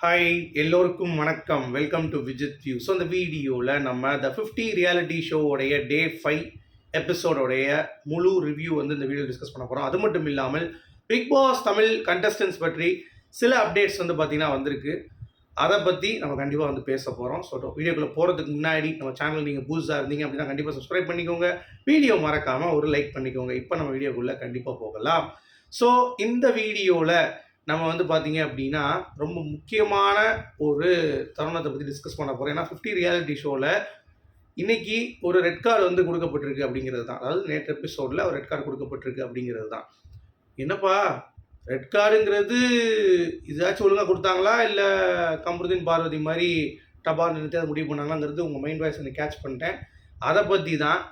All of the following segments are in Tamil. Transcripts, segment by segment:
ஹாய் எல்லோருக்கும் வணக்கம். Welcome to Vijith view. So இந்த வீடியோவில் நம்ம த 50 ரியாலிட்டி ஷோவுடைய டே 5 எபிசோடோடைய முழு ரிவ்யூ வந்து இந்த வீடியோ டிஸ்கஸ் பண்ண போகிறோம். அது மட்டும் இல்லாமல் பிக் பாஸ் தமிழ் கண்டஸ்டன்ஸ் பற்றி சில அப்டேட்ஸ் வந்து பார்த்திங்கன்னா வந்திருக்கு. அதை பற்றி நம்ம கண்டிப்பாக வந்து பேச போகிறோம். ஸோ வீடியோக்குள்ளே போகிறதுக்கு முன்னாடி நம்ம சேனல் நீங்கள் புதுசாக இருந்தீங்க அப்படின்னா கண்டிப்பாக சப்ஸ்கிரைப் பண்ணிக்கோங்க. வீடியோ மறக்காமல் ஒரு லைக் பண்ணிக்கோங்க. இப்போ நம்ம வீடியோக்குள்ளே கண்டிப்பாக போகலாம். ஸோ இந்த வீடியோவில் நம்ம வந்து பார்த்தீங்க அப்படின்னா ரொம்ப முக்கியமான ஒரு தருணத்தை பற்றி டிஸ்கஸ் பண்ண போகிறோம். ஏன்னா 50 ரியாலிட்டி ஷோவில் இன்றைக்கி ஒரு ரெட் கார்டு வந்து கொடுக்கப்பட்டிருக்கு அப்படிங்கிறது தான். அதாவது நேற்று எபிசோடில் ஒரு ரெட் கார்டு கொடுக்கப்பட்டிருக்கு அப்படிங்கிறது தான். என்னப்பா ரெட் கார்டுங்கிறது இதாச்சும் ஒழுங்காக கொடுத்தாங்களா இல்லை கமருதீன் பார்வதி மாதிரி டபால் நிறுத்தி அதை முடிவு பண்ணாங்களாங்கிறது உங்கள் மைண்ட் வாய்ஸ் எனக்கு கேட்ச் பண்ணிட்டேன். அதை பற்றி தான்.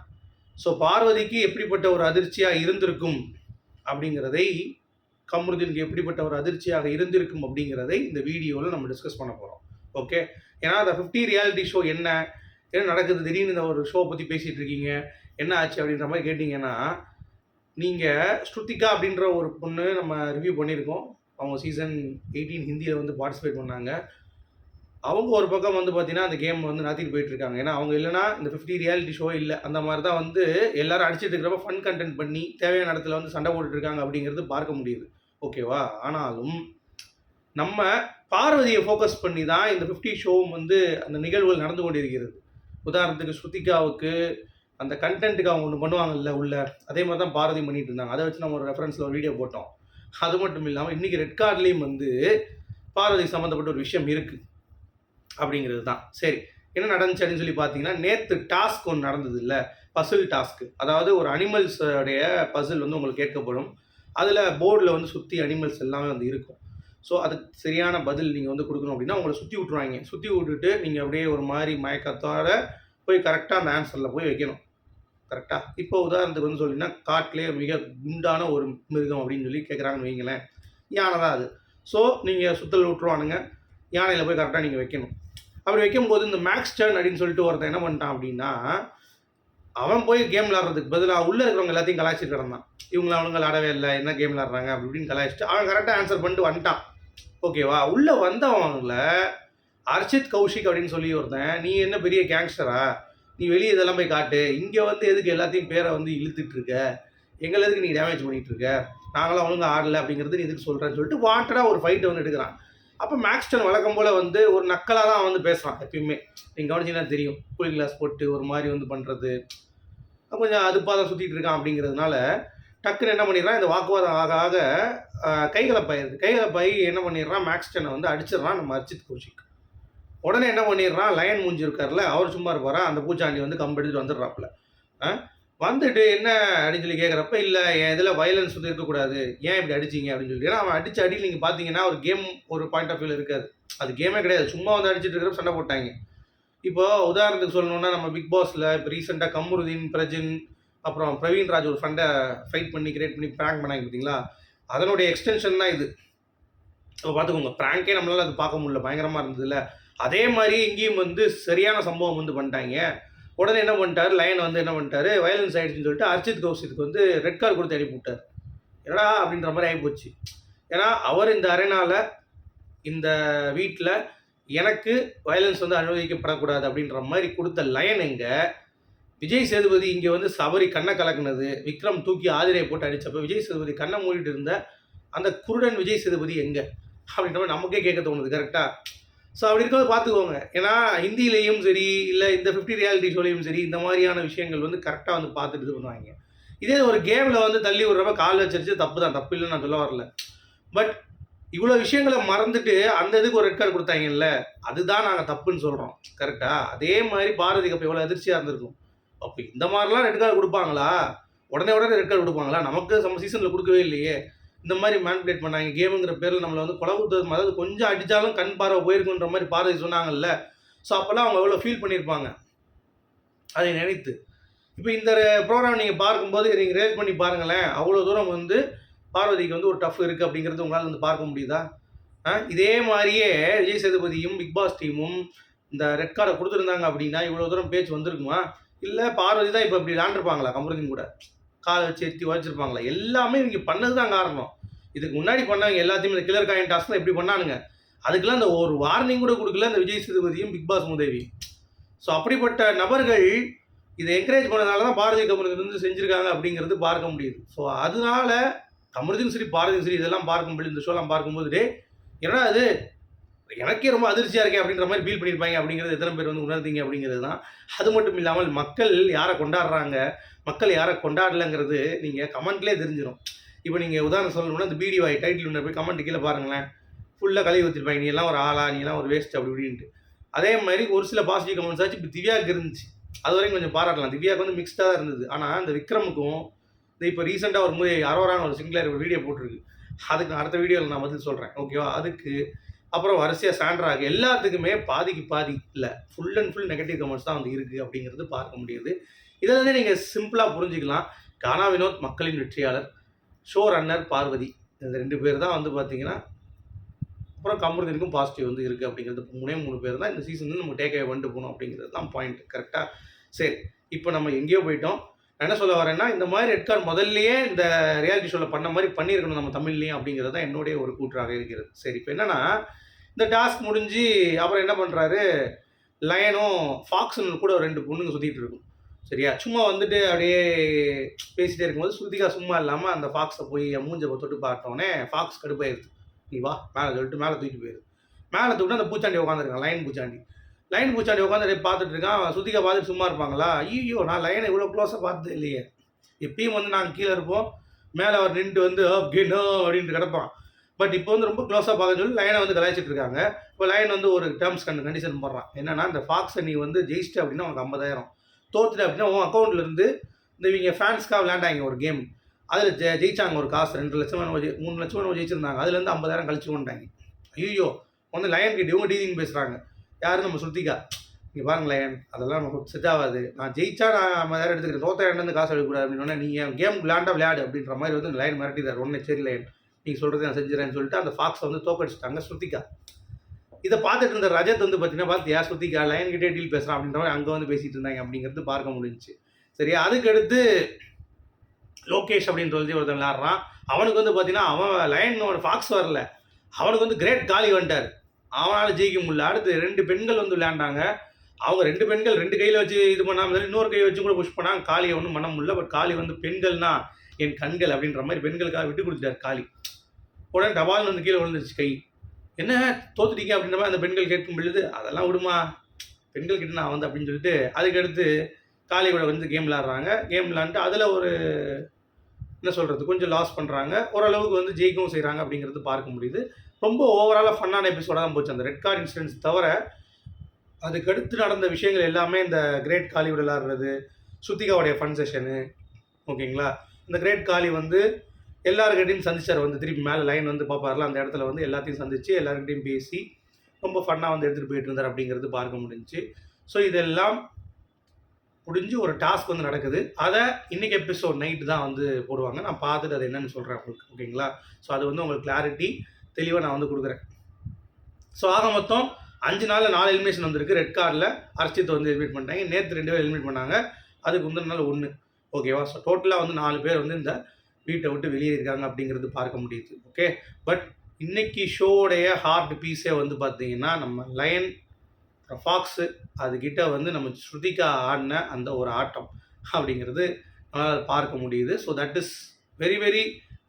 ஸோ பார்வதிக்கு எப்படிப்பட்ட ஒரு அதிர்ச்சியாக இருந்திருக்கும் அப்படிங்கிறதை, கமருதீனுக்கு எப்படிப்பட்ட ஒரு அதிர்ச்சியாக இருந்திருக்கும் அப்படிங்கிறதை இந்த வீடியோவில் நம்ம டிஸ்கஸ் பண்ண போகிறோம். ஓகே, ஏன்னா அந்த 50 ரியாலிட்டி ஷோ என்ன நடக்குது, திடீர்னு இந்த ஒரு ஷோ பற்றி பேசிகிட்டு இருக்கீங்க, என்ன ஆச்சு அப்படின்ற மாதிரி கேட்டிங்கன்னா, நீங்கள் ஸ்ருத்திகா அப்படின்ற ஒரு பொண்ணு நம்ம ரிவ்யூ பண்ணியிருக்கோம். அவங்க சீசன் 18 ஹிந்தியில் வந்து பார்ட்டிசிபேட் பண்ணாங்க. அவங்க ஒரு பக்கம் வந்து பார்த்தீங்கன்னா அந்த கேம் வந்து நடத்திட்டு போயிட்டுருக்காங்க. ஏன்னா அவங்க இல்லைனா இந்த 50 ரியாலிட்டி ஷோ இல்லை. அந்த மாதிரி தான் வந்து எல்லோரும் அடிச்சுட்டு இருக்கிறப்ப ஃபன் கண்டென்ட் பண்ணி தேவையான இடத்துல வந்து சண்டை போட்டுட்ருக்காங்க அப்படிங்கிறது பார்க்க முடியுது. ஓகேவா? ஆனாலும் நம்ம பார்வதியை ஃபோக்கஸ் பண்ணி தான் இந்த 50 ஷோவும் வந்து அந்த நிகழ்வுகள் நடந்து கொண்டிருக்கிறது. உதாரணத்துக்கு ஸ்ருத்திகாவுக்கு அந்த கண்டென்ட்டுக்கு அவங்க ஒன்று பண்ணுவாங்கல்ல உள்ள, அதே மாதிரி தான் பார்வதி பண்ணிகிட்டு இருந்தாங்க. அதை வச்சு நம்ம ஒரு ரெஃபரன்ஸில் ஒரு வீடியோ போட்டோம். அது மட்டும் இல்லாமல் இன்றைக்கி ரெட் கார்ட்லேயும் வந்து பார்வதி சம்மந்தப்பட்ட ஒரு விஷயம் இருக்குது அப்படிங்கிறது தான். சரி, என்ன நடந்துச்சு அப்படின்னு சொல்லி பார்த்தீங்கன்னா, நேற்று டாஸ்க் ஒன்று நடந்தது இல்லை, பசில் டாஸ்க்கு. அதாவது ஒரு அனிமல்ஸோடைய பசில் வந்து உங்களுக்கு கேட்கப்படும். அதில் போர்டில் வந்து சுற்றி அனிமல்ஸ் எல்லாமே வந்து இருக்கும். ஸோ அதுக்கு சரியான பதில் நீங்கள் வந்து கொடுக்கணும் அப்படின்னா உங்களை சுற்றி விட்ருவாங்க. சுற்றி விட்டுட்டு நீங்கள் அப்படியே ஒரு மாதிரி மயக்கத்தோட போய் கரெக்டாக அந்த ஆன்சரில் போய் வைக்கணும். கரெக்டாக இப்போ உதாரணத்துக்கு வந்து சொல்லிங்கன்னா, காட்டிலே மிக குண்டான ஒரு மிருகம் அப்படின்னு சொல்லி கேட்குறாங்கன்னு வைங்களேன், யானை தான் அது. ஸோ நீங்கள் சுற்றல் விட்ருவானுங்க, யானையில் போய் கரெக்டாக நீங்கள் வைக்கணும். அப்படி வைக்கும்போது இந்த மேக்ஸ் டர்ன் அப்படின்னு சொல்லிட்டு ஒருத்தன் என்ன பண்ணிட்டான் அப்படின்னா, அவன் போய் கேம் விளாட்றதுக்கு பதிலாக உள்ளே இருக்கிறவங்க எல்லாத்தையும் கலாய்ச்சிட்டு கிடந்தான். இவங்களை அவனுங்க விளாடவே இல்லை, என்ன கேம் விளாட்றாங்க அப்படி இப்படின்னு கலாய்ச்சிட்டு அவன் கரெக்டாக ஆன்சர் பண்ணிட்டு வந்துட்டான். ஓகேவா? உள்ளே வந்தவங்கள அர்ச்சித் கௌஷிக் அப்படின்னு சொல்லி ஒருத்தன், நீ என்ன பெரிய கேங்ஸ்டரா, நீ வெளியே இதெல்லாம் போய் காட்டு, இங்கே வந்து எதுக்கு எல்லாத்தையும் பேரை வந்து இழுத்துட்டு இருக்க, எங்களை எதுக்கு நீ டேமேஜ் பண்ணிகிட்டு இருக்க, நாங்களாம் ஒழுங்காக ஆடலை அப்படிங்கிறது நீ எதுக்கு சொல்கிறேன்னு சொல்லிட்டு வாண்டடாக ஒரு ஃபைட்டை வந்து எடுக்கிறான். அப்போ மேக்ஸ்டன் வழக்கம் போல் வந்து ஒரு நக்கலாக தான் வந்து பேசுகிறான் எப்பயுமே. நீங்கள் கவனிச்சிங்கன்னா தெரியும், கூலிங் கிளாஸ் போட்டு ஒரு மாதிரி வந்து பண்ணுறது, கொஞ்சம் அதுப்பாக தான் சுற்றிட்டு இருக்கான். அப்படிங்கிறதுனால டக்குன்னு என்ன பண்ணிடுறான், இந்த வாக்குவாதம் ஆக ஆக கைகலப்பாயிருது. கைகலப்பாயி என்ன பண்ணிடுறான், மேக்ஸ்டனை வந்து அடிச்சிடுறான் நம்ம அர்ச்சித் கௌஷிக். உடனே என்ன பண்ணிடுறான், லயன் மூஞ்சி இருக்கார்ல, அவர் சும்மா இருப்பாரா, அந்த பூச்சாண்டி வந்து கம்பு எடுத்துட்டு வந்துடுறாப்புல. வந்துட்டு என்ன அப்படின்னு சொல்லி கேட்குறப்ப, இல்லை என் இதில் வயலன்ஸ் வந்து இருக்கக்கூடாது, ஏன் இப்படி அடிச்சிங்க அப்படின்னு சொல்லி. ஏன்னா அவன் அடிச்சு அடி நீங்கள் பார்த்தீங்கன்னா ஒரு கேம் ஒரு பாயிண்ட் ஆஃப் வியூவில் இருக்காது, அது கேமே கிடையாது, சும்மா வந்து அடிச்சுட்டு இருக்கிறப்ப சண்டை போட்டாங்க. இப்போ உதாரணத்துக்கு சொல்லணுன்னா, நம்ம பிக் பாஸில் இப்போ ரீசெண்டாக கமருதீன், பிரஜின், அப்புறம் பிரவீன் ராஜ் ஒரு ஃபைட் பண்ணி கிரியேட் பண்ணி ப்ராங்க் பண்ணாங்க பார்த்தீங்களா, அதனுடைய எக்ஸ்டென்ஷன் தான் இது. இப்போ பார்த்துக்கோங்க, ப்ராங்கே நம்மளால் அது பார்க்க முடியல, பயங்கரமாக இருந்ததுல்ல. அதே மாதிரி இங்கேயும் வந்து சரியான சம்பவம் வந்து பண்ணிட்டாங்க. உடனே என்ன பண்ணிட்டார், லயன் வந்து என்ன பண்ணிட்டாரு, வயலன்ஸ் ஆகிடுச்சுன்னு சொல்லிட்டு அர்ச்சித் கௌஷிக்கு வந்து ரெட் கார்டு கொடுத்து அனுப்பி விட்டார். என்னடா அப்படின்ற மாதிரி ஆகிப்போச்சு. ஏன்னா அவர் இந்த அரேனாவில், இந்த வீட்டில் எனக்கு வயலன்ஸ் வந்து அனுமதிக்கப்படக்கூடாது அப்படின்ற மாதிரி கொடுத்த லயன் எங்கே, விஜய் சேதுபதி இங்கே வந்து சபரி கண்ணை கலக்குனது, விக்ரம் தூக்கி ஆதிரையை போட்டு அடித்தப்போ விஜய் சேதுபதி கண்ணை மூடிட்டு இருந்த அந்த குருடன் விஜய் சேதுபதி எங்கே அப்படின்ற மாதிரி நமக்கே கேட்க தோணுது. கரெக்டாக? ஸோ அப்படி இருக்கிறத பார்த்துக்கோங்க. ஏன்னா ஹிந்திலேயும் சரி, இல்லை இந்த 50 ரியாலிட்டி ஷோலையும் சரி, இந்த மாதிரியான விஷயங்கள் வந்து கரெக்டாக வந்து பார்த்துட்டு இது பண்ணுவாங்க. இதே ஒரு கேமில் வந்து தள்ளி விடுறப்ப கால் வச்சிருச்சு, தப்பு தான், தப்பு இல்லைன்னு நான் சொல்ல வரல. பட் இவ்வளோ விஷயங்களை மறந்துட்டு அந்த இதுக்கு ஒரு ரெட் கார்டு கொடுத்தாங்கல்ல, அதுதான் நாங்கள் தப்புன்னு சொல்கிறோம். கரெக்டாக? அதே மாதிரி பாரதிக்கு அப்போ எவ்வளோ அதிர்ச்சியாக இருந்திருக்கும். அப்போ இந்த மாதிரிலாம் ரெட் கார்டு கொடுப்பாங்களா, உடனே ரெட் கார்டு கொடுப்பாங்களா, நமக்கு நம்ம சீசனில் கொடுக்கவே இல்லையே. இந்த மாதிரி மேனிபுலேட் பண்ணாங்க, கேமுங்கிற பேரில் நம்மளை வந்து கொலை குத்துறது, அதாவது கொஞ்சம் அடித்தாலும் கண் பார்வை போயிருக்குன்ற மாதிரி பார்வதி சொன்னாங்கல்ல. ஸோ அப்போல்லாம் அவங்க எவ்வளோ ஃபீல் பண்ணியிருப்பாங்க அதை நினைத்து. இப்போ இந்த ப்ரோக்ராம் நீங்கள் பார்க்கும்போது நீங்கள் ரேட் பண்ணி பாருங்களேன், அவ்வளோ தூரம் வந்து பார்வதிக்கு வந்து ஒரு டஃப் இருக்குது அப்படிங்கிறது உங்களால் வந்து பார்க்க முடியுதா? இதே மாதிரியே விஜய் சேதுபதியும் பிக் பாஸ் டீமும் இந்த ரெட் கார்டை கொடுத்துருந்தாங்க அப்படின்னா இவ்வளோ தூரம் பேச்சு வந்திருக்குமா? இல்லை பார்வதி தான் இப்போ இப்படி விளாண்டுருப்பாங்களா, கமருதீன் கூட காலை வச்சு எத்தி வச்சிருப்பாங்களா? எல்லாமே இவங்க பண்ணது தான் காரணம். இதுக்கு முன்னாடி பண்ணவங்க எல்லாத்தையுமே இந்த கில்லர் காயின் டாஸ்க் தான் எப்படி பண்ணானுங்க, அதுக்கெல்லாம் அந்த ஒரு வார்னிங் கூட கொடுக்கல அந்த விஜய் சேதுபதியும் பிக் பாஸ் மூதேவியும். ஸோ அப்படிப்பட்ட நபர்கள் இதை என்கரேஜ் பண்ணதுனால தான் பாரதிய கமருதீன் வந்து செஞ்சுருக்காங்க அப்படிங்கிறது பார்க்க முடியுது. ஸோ அதனால கமருதீன் சரி பாரதியும் சரி இதெல்லாம் பார்க்கும்போது இந்த ஷோலாம் பார்க்கும்போது ஏன்னா அது எனக்கே ரொம்ப அதிர்ச்சியாக இருக்கேன் அப்படின்ற மாதிரி ஃபீல் பண்ணியிருப்பாங்க அப்படிங்கிறது எத்தனை பேர் வந்து உணர்ந்தீங்க அப்படிங்கிறது தான். அது மட்டும் இல்லாமல் மக்கள் யாரை கொண்டாடுறாங்க, மக்கள் யாரை கொண்டாடலைங்கிறது நீங்கள் கமெண்ட்லேயே தெரிஞ்சிடும். இப்போ நீங்கள் உதாரணம் சொல்லணும்னா இந்த பிடிஒய் டைட்டில் ஒன்று போய் கமெண்ட் கீழே பாருங்களேன், ஃபுல்லாக கழுவி ஊற்றிருப்பாங்க, நீ எல்லாம் ஒரு ஆளா, நீ எல்லாம் ஒரு வேஸ்ட் அப்படி இப்படின்ட்டு. அதே மாதிரி ஒரு சில பாசிட்டிவ் கமெண்ட்ஸ் ஆச்சு இப்போ திவ்யாவுக்கு இருந்துச்சு, அது வரைக்கும் கொஞ்சம் பாராட்டலாம். திவ்யாவுக்கு வந்து மிக்ஸ்டாக தான் இருந்தது. ஆனால் இந்த விக்ரமுக்கும் இந்த இப்போ ரீசெண்டாக ஒரு மூவி அரோரான ஒரு சிங்கிளர் ஒரு வீடியோ போட்டிருக்கு, அதுக்கு அடுத்த வீடியோவில் நான் பதில் சொல்கிறேன் ஓகேவா. அதுக்கு அப்புறம் வரிசையாக சாண்ட்ராக எல்லாத்துக்குமே பாதிக்கு பாதி இல்லை, full and full negative comments தான் வந்து இருக்குது அப்படிங்கிறது பார்க்க முடியுது. இதில் நீங்கள் சிம்பிளாக புரிஞ்சுக்கலாம். கானா வினோத் மக்களின் வெற்றியாளர், ஷோ ரன்னர் பார்வதி, இந்த 2 பேர் தான் வந்து பார்த்தீங்கன்னா, அப்புறம் கமருதீனுக்கும் பாசிட்டிவ் வந்து இருக்குது அப்படிங்கிறது. 3 பேர் தான் இந்த சீசன் வந்து நம்ம டேக் அவே பண்ணிட்டு போகணும் அப்படிங்கிறது தான் பாயிண்ட். கரெக்டாக? சரி, இப்போ நம்ம எங்கேயோ போயிட்டோம். நான் என்ன சொல்ல வரேன்னா, இந்த மாதிரி ரெட் கார்டு முதல்லையே இந்த ரியாலிட்டி ஷோவில் பண்ண மாதிரி பண்ணியிருக்கணும் நம்ம தமிழ்லையும் அப்படிங்கிறது தான் என்னுடைய ஒரு கூற்றாக இருக்கிறது. சரி, இப்போ என்னென்னா இந்த டாஸ்க் முடிஞ்சு அப்புறம் என்ன பண்ணுறாரு, லயனும் ஃபாக்ஸுன்னு கூட 2 பொண்ணுங்க சுற்றிட்டு இருக்கும் சரியா. சும்மா வந்துட்டு அப்படியே பேசிகிட்டே இருக்கும்போது ஸ்ருதிகா சும்மா இல்லாமல் அந்த ஃபாக்ஸை போய் மூஞ்சை தொட்டு பார்த்தோன்னே ஃபாக்ஸ் கடுப்பாயிருது, நீ வா மேலே சொல்லிட்டு மேலே தூக்கிட்டு போயிடுது. மேலே தூக்கிட்டு அந்த பூச்சாண்டி உட்காந்துருக்கான், லைன் பூச்சாண்டி உட்காந்து பார்த்துட்டு இருக்கான். ஸ்ருதிகா பார்த்துட்டு சும்மா இருப்பாங்களா? ஐயோ, நான் லைனை இவ்வளோ க்ளோஸாக பார்த்தது இல்லையே. எப்பயும் வந்து நாங்கள் கீழே இருப்போம், மேலே அவர் நின்று வந்து அப்படின்ட்டு அப்படின்ட்டு கிடப்பான். பட் இப்போ வந்து ரொம்ப க்ளோஸாக பார்க்க சொல்லி லைனை வந்து கலாய்ச்சிட்டு இருக்காங்க. இப்போ லைன் வந்து ஒரு டேர்ம்ஸ் கண்டிஷன் போடுறான், என்னன்னா இந்த ஃபாக்ஸை நீ வந்து ஜெயிச்சிட்ட அப்படின்னா உனக்கு 50,000, தோத்துட்டு அப்படின்னா உன் அக்கௌண்ட்லேருந்து இந்த இவங்க ஃபேன்ஸ்க்காக விளையாண்டாங்க ஒரு கேம், அதில் ஜெயிச்சாங்க ஒரு காசு 2 லட்சம் 3 லட்சம் ஜெயிச்சிருந்தாங்க, அதுலேருந்து 50,000 கழிச்சு கொண்டாங்க. ஐயோ, வந்து லயன் கிட்ட இவங்க டீலிங் பேசுகிறாங்க, யார் நம்ம ஸ்ருதிகா. இங்கே பாருங்க லயன், அதெல்லாம் நமக்கு செட் ஆகாது, நான் ஜெயிச்சா நான் 50,000 எடுத்துக்கிறேன், தோத்த இடந்து காசு எடுக்கக்கூடாது அப்படின்னா நீ என் கேம் விளையாடு அப்படின்ற மாதிரி வந்து லைன் மிரட்டிதார். ஒன்று சரி லைன், நீங்கள் சொல்கிறது நான் செஞ்சுறேன்னு சொல்லிட்டு அந்த ஃபாக்ஸை வந்து தோக்கடிச்சிட்டாங்க ஸ்ருதிகா. இதை பார்த்துட்டு இருந்த ரஜத் வந்து பார்த்தீங்கன்னா பார்த்தியா ஸ்ருதிகா லைன் கிட்டே டீல் பேசுகிறான் அப்படின்ற மாதிரி அங்கே வந்து பேசிகிட்டு இருந்தாங்க அப்படிங்கிறது பார்க்க முடிஞ்சிச்சு சரியா. அதுக்கடுத்து லோகேஷ் அப்படின்னு சொல்லி ஒருத்தன் விளையாடுறான். அவனுக்கு வந்து பார்த்தீங்கன்னா அவன் லைன் ஃபாக்ஸ் வரல, அவனுக்கு வந்து கிரேட் காலி வந்துட்டார், அவனால் ஜெயிக்க முடியல. அடுத்து 2 பெண்கள் வந்து விளையாண்டாங்க. அவங்க 2 பெண்கள் 2 கையில் வச்சு இது பண்ணாமல் இன்னொரு கையை வச்சு கூட புஷ் பண்ணாங்க. காளியை ஒன்றும் பண்ண முடியல. பட் காளி வந்து பெண்கள்னா என் கண்கள் அப்படின்ற மாதிரி பெண்களுக்காக விட்டு கொடுத்துட்டார் காளி. உடனே டபால்னு வந்து கீழே விழுந்துருச்சு கை. என்ன தோத்துட்டீங்க அப்படின்ற மாதிரி அந்த பெண்கள் கேட்கும் பொழுது அதெல்லாம் விடுமா, பெண்கள் கிட்ட நான் வந்து அப்படின்னு சொல்லிட்டு அதுக்கடுத்து காளி கூட வந்து கேம் விளாட்றாங்க. கேம் விளாண்டு அதில் ஒரு என்ன சொல்கிறது கொஞ்சம் லாஸ் பண்ணுறாங்க, ஓரளவுக்கு வந்து ஜெயிக்கவும் செய்கிறாங்க அப்படிங்கிறது பார்க்க முடியுது. ரொம்ப ஓவராலாக ஃபன்னான எபிசோடாக தான் போச்சு. அந்த ரெட் கார்டு இன்சிடென்ட்ஸ் தவிர அதுக்கடுத்து நடந்த விஷயங்கள் எல்லாமே இந்த கிரேட் காளி விளையாடுறது, ஸ்ருதிகாவுடைய ஃபன் செஷனு ஓகேங்களா. இந்த கிரேட் காளி வந்து எல்லாருக்கிட்டையும் சந்திச்சார், வந்து திருப்பி மேலே லைன் வந்து பார்ப்பார்ல அந்த இடத்துல வந்து எல்லாத்தையும் சந்தித்து எல்லாருக்கிட்டையும் பேசி ரொம்ப ஃபன்னாக வந்து எடுத்துகிட்டு போயிட்டு இருந்தார் அப்படிங்கிறது பார்க்க முடிஞ்சிச்சு. ஸோ இதெல்லாம் முடிஞ்சு ஒரு டாஸ்க் வந்து நடக்குது. அதை இன்றைக்கி எபிசோட் நைட்டு தான் வந்து போடுவாங்க. நான் பார்த்துட்டு அது என்னென்னு சொல்கிறேன் உங்களுக்கு ஓகேங்களா. ஸோ அது வந்து உங்களுக்கு கிளாரிட்டி தெளிவாக நான் வந்து கொடுக்குறேன். ஸோ ஆக மொத்தம் 5 நாளில் 4 எலிமினேஷன் வந்திருக்கு. ரெட் கார்டில் அர்ச்சித் வந்து எலிமினேட் பண்ணிட்டாங்க, நேற்று 2 பேர் எலிமினேட் பண்ணாங்க, அதுக்கு முந்தின நாள் 1 ஓகேவா. ஸோ டோட்டலாக வந்து 4 பேர் வந்து இந்த வீட்டை விட்டு வெளியேறிருக்காங்க அப்படிங்கிறது பார்க்க முடியுது ஓகே. பட் இன்றைக்கி ஷோவுடைய ஹார்ட் பீஸே வந்து பார்த்திங்கன்னா நம்ம லயன் ஃபாக்ஸு அதுக்கிட்ட வந்து நம்ம ஸ்ருதிகா ஆடின அந்த ஒரு ஆட்டம் அப்படிங்கிறது நம்மளால் பார்க்க முடியுது. So that is very very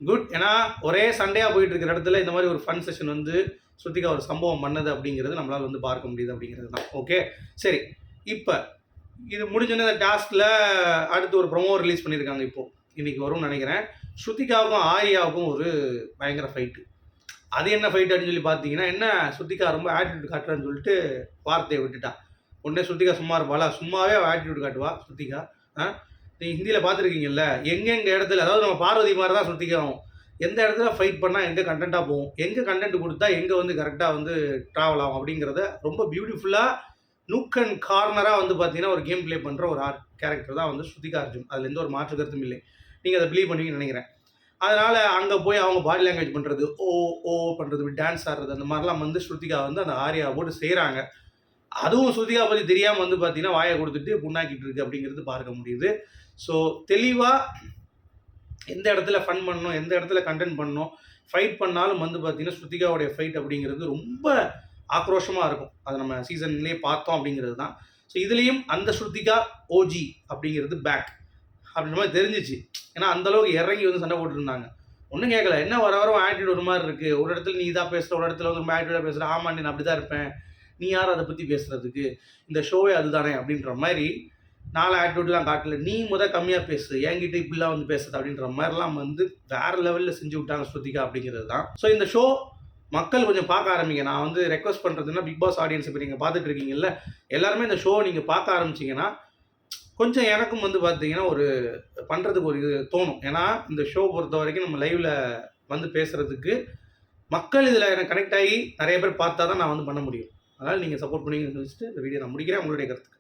good. ஏன்னா ஒரே சண்டையாக போயிட்டு இருக்கிற இடத்துல இந்த மாதிரி ஒரு ஃபன் செஷன் வந்து ஸ்ருதிகா ஒரு சம்பவம் பண்ணது அப்படிங்கிறது நம்மளால் வந்து பார்க்க முடியுது அப்படிங்கிறது தான் ஓகே. சரி, இப்போ இது முடிஞ்சோன்னே இந்த டாஸ்கில் அடுத்து ஒரு ப்ரொமோ ரிலீஸ் பண்ணியிருக்காங்க. இப்போது இன்றைக்கி வரும்னு நினைக்கிறேன். ஸ்ருதிகாவுக்கும் ஆரியாவுக்கும் ஒரு பயங்கர ஃபைட்டு. அது என்ன ஃபைட் அப்படின்னு சொல்லி பார்த்தீங்கன்னா, என்ன ஸ்ருதிகா ரொம்ப ஆட்டிடியூட் காட்டுறான்னு சொல்லிட்டு வார்த்தையை விட்டுட்டான். உடனே ஸ்ருதிகா சும்மா இருப்பாளா, சும்மாவே ஆட்டிடியூட் காட்டுவா ஸ்ருதிகா. நீங்கள் ஹிந்தியில் பார்த்துருக்கீங்கல்ல, எங்கெங்கே இடத்துல, அதாவது நம்ம பார்வதி மாதிரி தான் ஸ்ருதிகாவும் எந்த இடத்துல ஃபைட் பண்ணால் எங்கே கண்டென்ட்டாக போகும், எங்கே கண்டென்ட் கொடுத்தா எங்கே வந்து கரெக்டாக வந்து ட்ராவல் ஆகும் அப்படிங்கிறத ரொம்ப பியூட்டிஃபுல்லாக நூக் அண்ட் கார்னராக வந்து பார்த்தீங்கன்னா ஒரு கேம் ப்ளே பண்ணுற ஒரு கேரக்டர் தான் வந்து ஸ்ருதிகா அர்ஜுன். அதில் எந்த ஒரு மாற்று கருத்தும் இல்லை. நீங்கள் அதை பிலீவ் பண்ணுவீங்கன்னு நினைக்கிறேன். அதனால் அங்கே போய் அவங்க பாடி லாங்குவேஜ் பண்ணுறது, ஓ பண்ணுறது, டான்ஸ் ஆடுறது, அந்த மாதிரிலாம் வந்து ஸ்ருதிகா வந்து அந்த ஆரியா போட்டு செய்கிறாங்க. அதுவும் ஸ்ருதிகா பற்றி தெரியாமல் வந்து பார்த்தீங்கன்னா வாயை கொடுத்துட்டு புண்ணாக்கிட்டு இருக்கு அப்படிங்கிறது பார்க்க முடியுது. ஸோ தெளிவாக எந்த இடத்துல ஃபன் பண்ணணும், எந்த இடத்துல கண்டென்ட் பண்ணணும், ஃபைட் பண்ணாலும் வந்து பார்த்தீங்கன்னா ஸ்ருதிகாவுடைய ஃபைட் அப்படிங்கிறது ரொம்ப ஆக்ரோஷமாக இருக்கும். அதை நம்ம சீசன்லேயே பார்த்தோம் அப்படிங்கிறது தான். ஸோ இதுலேயும் அந்த ஸ்ருதிகா ஓஜி அப்படிங்கிறது பேக் அப்படின்ற மாதிரி தெரிஞ்சிச்சு. ஏன்னா அந்தளவுக்கு இறங்கி வந்து சண்டை போட்டுருந்தாங்க. ஒன்றும் கேட்கல, என்ன வர வர ஆட்டிடியூட் ஒரு மாதிரி இருக்குது, ஒரு இடத்துல நீ இதாக பேசுகிற, ஒரு இடத்துல வந்து ரொம்ப ஆட்டிடியூடாக பேசுகிற, ஆமாம் நான் அப்படி தான் இருப்பேன், நீ யார் அதை பற்றி பேசுகிறதுக்கு, இந்த ஷோவே அதுதானே அப்படின்ற மாதிரி 4 ஆட்டிடியூட்லாம் காட்டல, நீ கம்மியாக பேசு, என்கிட்ட இப்படிலாம் வந்து பேசுறது அப்படின்ற மாதிரிலாம் வந்து வேறு லெவலில் செஞ்சு விட்டாங்க ஸ்ருதிகா அப்படிங்கிறது தான். ஸோ இந்த ஷோ மக்கள் கொஞ்சம் பார்க்க ஆரம்பிங்க. நான் வந்து ரெக்வஸ்ட் பண்ணுறதுன்னா பிக் பாஸ் ஆடியன்ஸ் இப்போ நீங்கள் பார்த்துட்டு இருக்கீங்கல்ல, எல்லாருமே இந்த ஷோவை நீங்கள் பார்க்க ஆரம்பிச்சிங்கன்னா கொஞ்சம் எனக்கும் வந்து பார்த்தீங்கன்னா ஒரு பண்ணுறதுக்கு ஒரு இது தோணும். ஏன்னா இந்த ஷோ பொறுத்த வரைக்கும் நம்ம லைவில் வந்து பேசுகிறதுக்கு மக்கள் இதில் எனக்கு கனெக்ட் ஆகி நிறைய பேர் பார்த்தா தான் நான் வந்து பண்ண முடியும். அதனால் நீங்கள் சப்போர்ட் பண்ணி வச்சுட்டு இந்த வீடியோ நான் முடிக்கிறேன். உங்களுடைய கருத்து